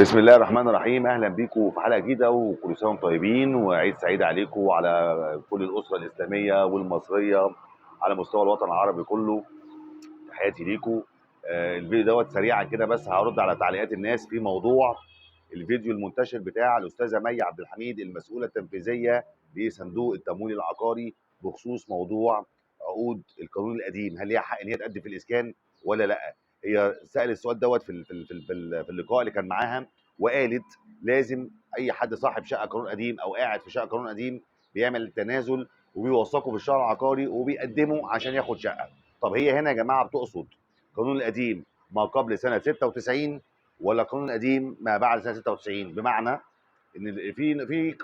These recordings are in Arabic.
بسم الله الرحمن الرحيم. اهلا بيكم في حلقه جديده، وكل سنه وانتم طيبين، وعيد سعيد عليكم وعلى كل الاسره الاسلاميه والمصريه على مستوى الوطن العربي كله. تحياتي ليكم. الفيديو دوت سريعا كده، بس هرد على تعليقات الناس في موضوع الفيديو المنتشر بتاع الاستاذه مي عبد الحميد، المسؤوله التنفيذيه لصندوق التمويل العقاري، بخصوص موضوع عقود القانون القديم. هل ليها حق ان هي تقدم في الاسكان ولا لا؟ هي سأل السؤال دوت في اللقاء اللي كان معاها، وقالت لازم اي حد صاحب شقه قانون قديم او قاعد في شقه قانون قديم بيعمل التنازل وبيوثقه في الشهر العقاري وبيقدمه عشان ياخد شقه. طب هي هنا يا جماعه بتقصد القانون القديم ما قبل سنه 96 ولا القانون القديم ما بعد سنه 96؟ بمعنى ان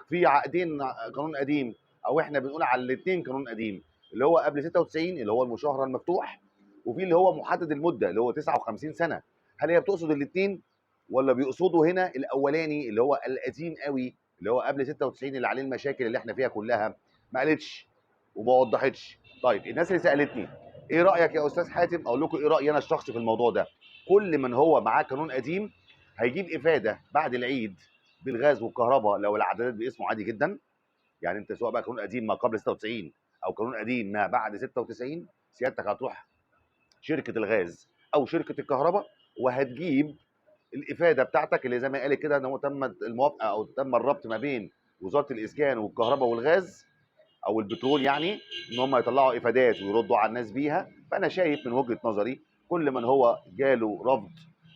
في عقدين قانون قديم، او احنا بنقول على الاثنين قانون قديم، اللي هو قبل 96 اللي هو المشاهره المفتوح، وفي اللي هو محدد المده اللي هو 59 سنه. هل هي بتقصد الاثنين ولا بيقصدوا هنا الاولاني اللي هو القديم قوي اللي هو قبل 96 اللي عليه المشاكل اللي احنا فيها كلها؟ ما قالتش وما وضحتش. طيب الناس اللي سالتني ايه رايك يا استاذ حاتم، اقول لكم ايه رايي انا الشخصي في الموضوع ده. كل من هو معاه قانون قديم هيجيب افاده بعد العيد بالغاز والكهرباء لو العدادات باسمه عادي جدا. يعني انت سواء بقى قانون قديم ما قبل 96 او قانون قديم ما بعد 96، سيادتك هتروح شركه الغاز او شركه الكهرباء وهتجيب الافاده بتاعتك اللي زي ما قالت كده ان هو تم الموافقه او تم الربط ما بين وزاره الاسكان والكهرباء والغاز او البترول، يعني ان هم يطلعوا افادات ويردوا على الناس بيها. فانا شايف من وجهه نظري كل من هو جاله رفض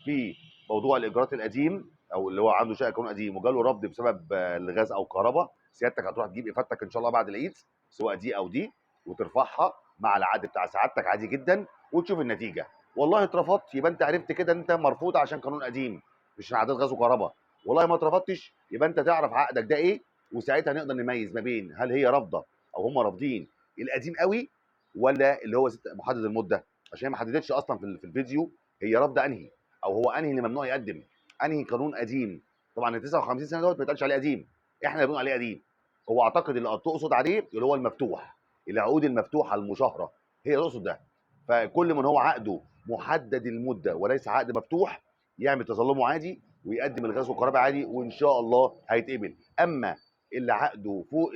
في موضوع الايجارات القديم او اللي هو عنده شقه قانون قديم وجاله رفض بسبب الغاز او الكهرباء، سيادتك هتروح تجيب افادتك ان شاء الله بعد العيد سواء دي او دي، وترفعها مع العقد بتاع سعادتك عادي جدا وتشوف النتيجه. والله اترفضت يبقى انت عرفت كده انت مرفوض عشان قانون قديم مش عداد غاز وكهرباء. والله ما اترفضتش يبقى انت تعرف عقدك ده ايه، وساعتها نقدر نميز ما بين هل هي رافضه او هم رافضين القديم قوي ولا اللي هو محدد المده. عشان ما حددتش اصلا في الفيديو هي رافضه انهي او هو انهي اللي ممنوع يقدم انهي قانون قديم. طبعا ال 59 سنه دوت ما يتقالش عليه قديم، احنا اللي بنقول عليه قديم. هو اعتقد اللي تقصد عليه اللي هو المفتوح، العقود المفتوحه المشاهره هي تقصد ده. فكل من هو عقده محدد المده وليس عقد مفتوح يعمل تظلمه عادي ويقدم الغاز والكهرباء عادي وان شاء الله هيتقبل. اما اللي عقده فوق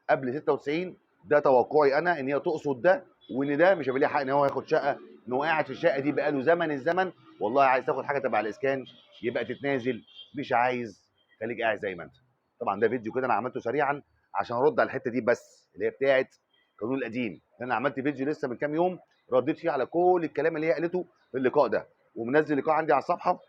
قبل 96 ده توقعي انا ان هي تقصد ده، وان ده مش هيبقى ليه حق ان هو ياخد شقه، ان هو قاعد في الشقه دي بقاله زمن الزمن. والله عايز تاخد حاجه تبع الاسكان يبقى تتنازل، مش عايز خليك قاعد زي ما انت. طبعا ده فيديو كده انا عملته سريعا عشان ارد على الحته دي بس اللي هي بتاعت القانون القديم، لان انا عملت فيديو لسه من كام يوم رديت فيه على كل الكلام اللي هي قالته في اللقاء ده، ومنزل اللقاء عندي على الصفحه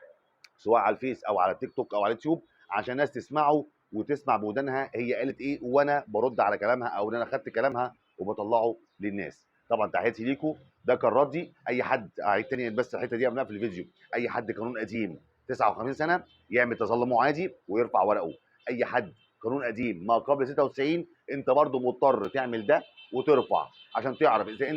سواء على الفيس او على التيك توك او على اليوتيوب عشان الناس تسمعه وتسمع بودانها هي قالت ايه وانا برد على كلامها او ان انا خدت كلامها وبطلعه للناس. طبعا تحياتي ليكم، ده كان ردي. اي حد اعيد تاني بس الحته دي قبلها في الفيديو، اي حد قانون قديم 59 سنه يعمل تظلمه عادي ويرفع ورقه. اي حد قانون قديم ما قبل 96 انت برضو مضطر تعمل ده وترفع عشان تعرف اذا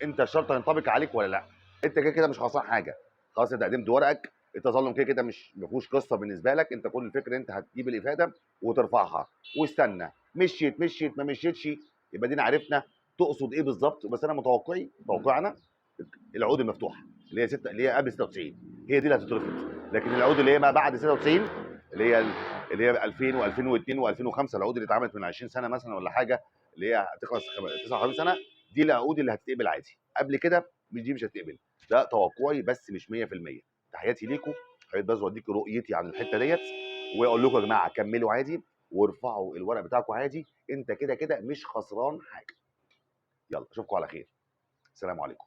انت الشرط هينطبق عليك ولا لا. انت كده كده مش خسران حاجه، خلاص انت قدمت ورقك. التظلم كده كده مش ما فيهوش قصه بالنسبه لك، انت كل الفكره انت هتجيب الافاده وترفعها واستنى، مشيت ما مشيتش يبقى دينا عرفنا تقصد ايه بالظبط. بس انا توقعنا العقود المفتوحه اللي هي اللي هي قبل 96 هي دي اللي هتترفض، لكن العقود اللي هي ما بعد 96 اللي هي اللي هي 2000 و2002 و2005 العقود اللي اتعملت من 20 سنه مثلا ولا حاجه اللي هي هتخلص 59 سنه، دي العقود اللي هتتقبل عادي. قبل كده مش هتتقبل. ده توقعي بس مش 100%. تحياتي ليكم، حبيت بس اوديك رؤيتي عن الحته ديت واقول لكم يا جماعه كملوا عادي وارفعوا الورق بتاعكم عادي، انت كده كده مش خسران حاجه. يلا اشوفكم على خير، السلام عليكم.